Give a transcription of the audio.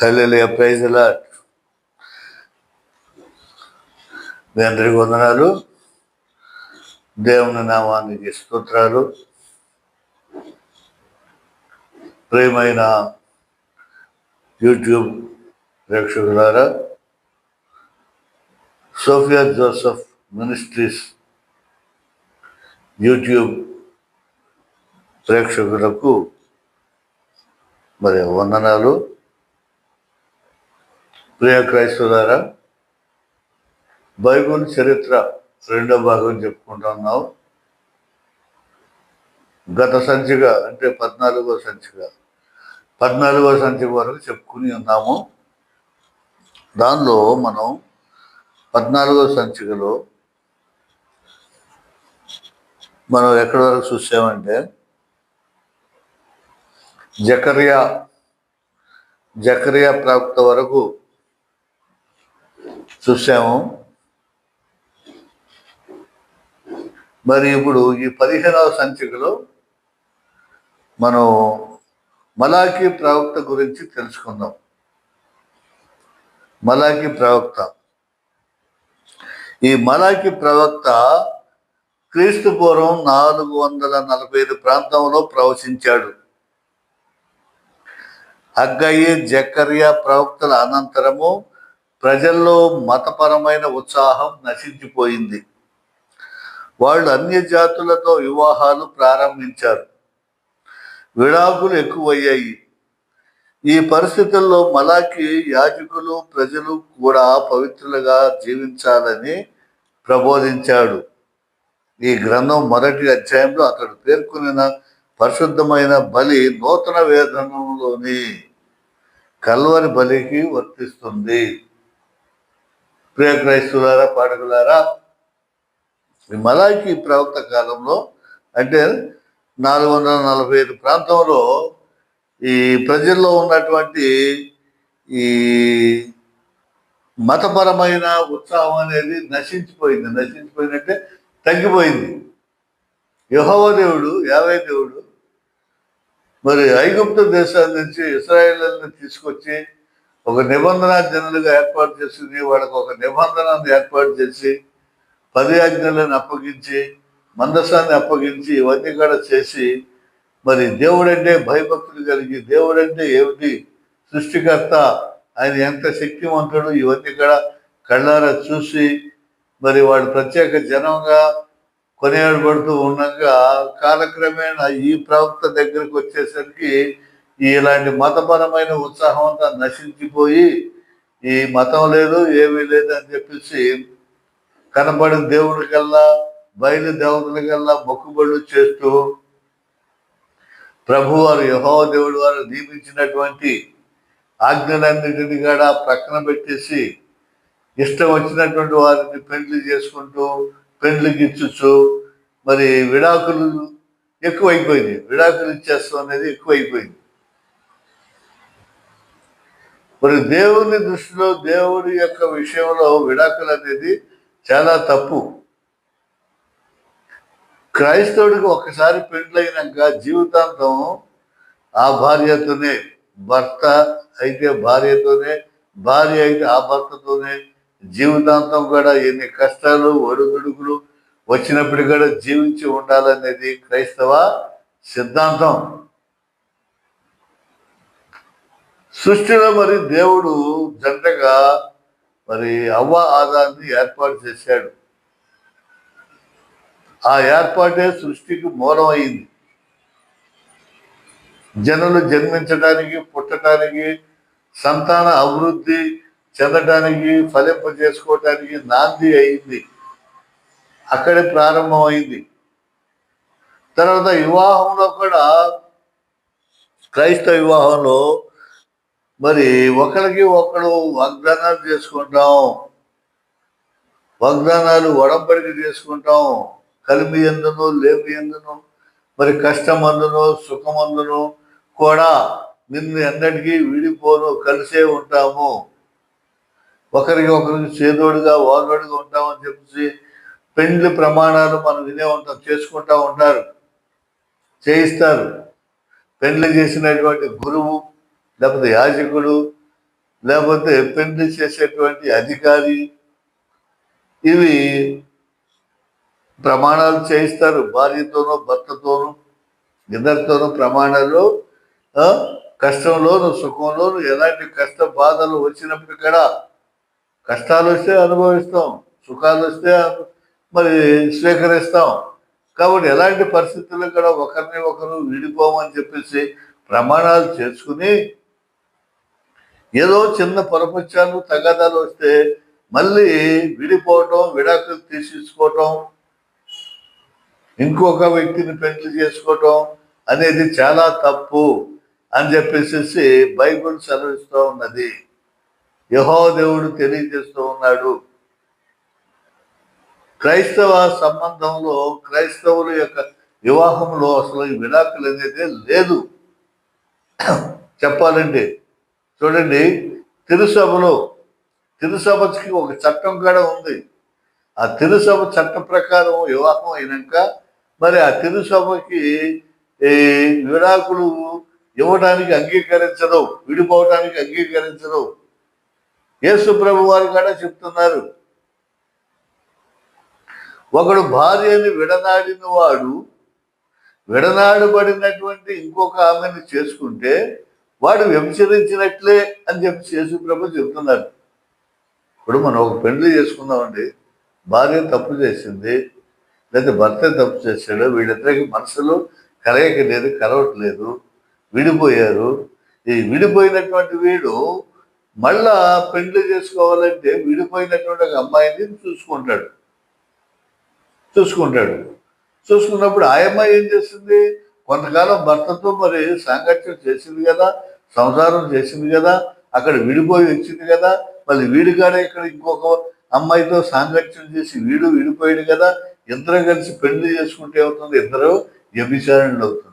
Hallelujah, praise the lord. మీ అందరికి వందనాలు. దేవుని నామానికి స్తోత్రాలు. ప్రియమైన యూట్యూబ్ ప్రేక్షకులారా, సోఫియా జోసెఫ్ మినిస్ట్రీస్ యూట్యూబ్ ప్రేక్షకులకు మరి వందనాలు. ప్రియ క్రైస్తవులారా, బైబిల్ చరిత్ర 2వ భాగం చెప్పుకుంటున్నాం. గత సంచిక అంటే 14వ సంచిక వరకు చెప్పుకుని ఉన్నాము. దానిలో మనం 14వ సంచికలో మనం ఎక్కడి వరకు చూసామంటే జకర్యా ప్రవక్త వరకు చూసాము. మరి ఇప్పుడు ఈ 15వ సంచికలో మనం మలాకీ ప్రవక్త గురించి తెలుసుకుందాం. మలాకీ ప్రవక్త, ఈ మలాకీ ప్రవక్త క్రీస్తు పూర్వం 445 ప్రాంతంలో ప్రవచించాడు. హగ్గయి, జకర్యా ప్రవక్తల అనంతరము ప్రజల్లో మతపరమైన ఉత్సాహం నశించిపోయింది. వాళ్ళు అన్య జాతులతో వివాహాలు ప్రారంభించారు. విడాకులు ఎక్కువయ్యాయి. ఈ పరిస్థితుల్లో మలాకి యాజకులు, ప్రజలు కూడా పవిత్రులుగా జీవించాలని ప్రబోధించాడు. ఈ గ్రంథం మొదటి అధ్యాయంలో అతడు పేర్కొనిన పరిశుద్ధమైన బలి నూతన వేదనలోని కల్వరి బలికి వర్తిస్తుంది. ప్రియ క్రైస్తవులారా, పాఠకులారా, ఈ మలాకి ప్రవక్త కాలంలో అంటే 445 ప్రాంతంలో ఈ ప్రజల్లో ఉన్నటువంటి ఈ మతపరమైన ఉత్సాహం అనేది నశించిపోయిందంటే తగ్గిపోయింది. యెహోవా దేవుడు, యావే దేవుడు మరి ఐగుప్తు దేశాల నుంచి ఇశ్రాయేలుని తీసుకొచ్చి ఒక నిబంధన జనులుగా ఏర్పాటు చేసుకుని వాళ్ళకు ఒక నిబంధనను ఏర్పాటు చేసి 10 ఆజ్ఞలను అప్పగించి మందసాన్ని అప్పగించి ఇవన్నీ కూడా చేసి మరి దేవుడంటే భయభక్తులు కలిగి దేవుడంటే ఏమిటి, సృష్టికర్త, ఆయన ఎంత శక్తివంతుడు, ఇవన్నీ కూడా కళ్ళారా చూసి మరి వాడు ప్రత్యేక జనంగా కొనియాడబడుతూ ఉండగా కాలక్రమేణా ఈ ప్రవక్త దగ్గరికి వచ్చేసరికి ఇలాంటి మతపరమైన ఉత్సాహం అంతా నశించిపోయి ఈ మతం లేదు, ఏమీ లేదు అని చెప్పేసి కనబడిన దేవుడికల్లా, బయలు దేవతలకల్లా మొక్కుబడులు చేస్తూ ప్రభువారు, యెహోవా దేవుడు వారు నియమించినటువంటి ఆజ్ఞలన్నింటినీ కూడా ప్రక్కన పెట్టేసి ఇష్టం వచ్చినటువంటి వారిని పెండ్లి చేసుకుంటూ పెండ్లికి ఇచ్చు మరి విడాకులు ఎక్కువైపోయింది. విడాకులు ఇచ్చేస్తాం అనేది ఎక్కువైపోయింది. మరి దేవుని దృష్టిలో, దేవుడి యొక్క విషయంలో విడాకులు అనేది చాలా తప్పు. క్రైస్తవుడికి ఒకసారి పెండ్లైనాక జీవితాంతం ఆ భార్యతోనే, భర్త అయితే భార్యతోనే, భార్య అయితే ఆ భర్తతోనే జీవితాంతం కూడా ఎన్ని కష్టాలు, ఒడుదుడుకులు వచ్చినప్పుడు కూడా జీవించి ఉండాలనేది క్రైస్తవ సిద్ధాంతం. సృష్టిలో మరి దేవుడు జంటగా మరి అవ్వ ఆదాన్ని ఏర్పాటు చేశాడు. ఆ ఏర్పాటే సృష్టికి మూలమైంది. జనులు జన్మించడానికి, పుట్టడానికి, సంతాన అభివృద్ధి చెందడానికి, ఫలింపజేసుకోవటానికి నాంది అయింది. అక్కడే ప్రారంభమైంది. తర్వాత వివాహంలో కూడా, క్రైస్తవ వివాహంలో మరి ఒకరికి ఒకరు వాగ్దానాలు చేసుకుంటాం, ఒడంబడిక చేసుకుంటాం. కలిమి ఎందును, లేమి ఎందును, మరి కష్టమందును, సుఖమందును కూడా నిన్ను ఎన్నటికీ విడిపోను, కలిసే ఉంటాము, ఒకరికి చేదోడుగా వాదోడుగా ఉంటామని చెప్పేసి పెండ్లి ప్రమాణాలు మనం వినే ఉంటాం, చేసుకుంటా ఉంటారు, చేయిస్తారు. పెండ్లి చేసినటువంటి గురువు లేకపోతే యాజకుడు, లేకపోతే పెళ్లి చేసేటువంటి అధికారి, ఇవి ప్రమాణాలు చేయిస్తారు. భార్యతోనూ భర్తతోనూ ఇద్దరితోనూ ప్రమాణాలు. కష్టంలోను సుఖంలోను ఎలాంటి కష్ట బాధలు వచ్చినప్పుడు కూడా, కష్టాలు వస్తే అనుభవిస్తాం, సుఖాలు వస్తే మరి స్వీకరిస్తాం. కాబట్టి ఎలాంటి పరిస్థితుల్లో కూడా ఒకరిని ఒకరు విడిపోమని చెప్పేసి ప్రమాణాలు చేసుకుని, ఏదో చిన్న పొరపచ్చాలు తగాదాలు వస్తే మళ్ళీ విడిపోవటం, విడాకులు తీసుకోవటం, ఇంకొక వ్యక్తిని పెళ్లి చేసుకోవటం అనేది చాలా తప్పు అని చెప్పేసి బైబిల్ సెలవిస్తూ ఉన్నది. యెహోవా దేవుడు తెలియజేస్తూ ఉన్నాడు. క్రైస్తవ సంబంధంలో, క్రైస్తవుల యొక్క వివాహంలో అసలు ఈ విడాకులు అనేది లేదు. చెప్పాలండి, చూడండి, తిరుసభకి ఒక చట్టం కూడా ఉంది. ఆ తిరుసభ చట్ట ప్రకారం వివాహం అయినాక మరి ఆ తిరుసభకి విడాకులు ఇవ్వడానికి అంగీకరించరు, విడిపోవడానికి అంగీకరించరు. యేసు ప్రభు వారు కూడా చెప్తున్నారు, ఒకడు భార్యని విడనాడిన వాడు విడనాడబడినటువంటి ఇంకొక ఆమెను చేసుకుంటే వాడు వ్యభిచరించినట్లే అని చెప్పి యేసు ప్రభు చెప్తున్నారు. ఇప్పుడు మనం ఒక పెళ్లి చేసుకుందామండి, భార్య తప్పు చేసింది, లేదా భర్త తప్పు చేశాడు, వీళ్ళిద్దరికి మనసులో కలయిక లేదు, కలవట్లేదు, విడిపోయారు. ఈ విడిపోయినటువంటి వీడు మళ్ళా పెళ్లి చేసుకోవాలంటే విడిపోయినటువంటి ఒక అమ్మాయిని చూసుకున్నప్పుడు ఆ అమ్మాయి ఏం చేస్తుంది, కొంతకాలం భర్తతో మరి సాంగత్యం చేసింది కదా, సంసారం చేసింది కదా, అక్కడ విడిపోయి వచ్చింది కదా, మళ్ళీ వీడిగానే ఇక్కడ ఇంకొక అమ్మాయితో సాంగత్యం చేసి విడిపోయాడు కదా, ఇద్దరు కలిసి పెళ్లి చేసుకుంటే అవుతుంది, ఇద్దరు వ్యభిచారులు అవుతుంది.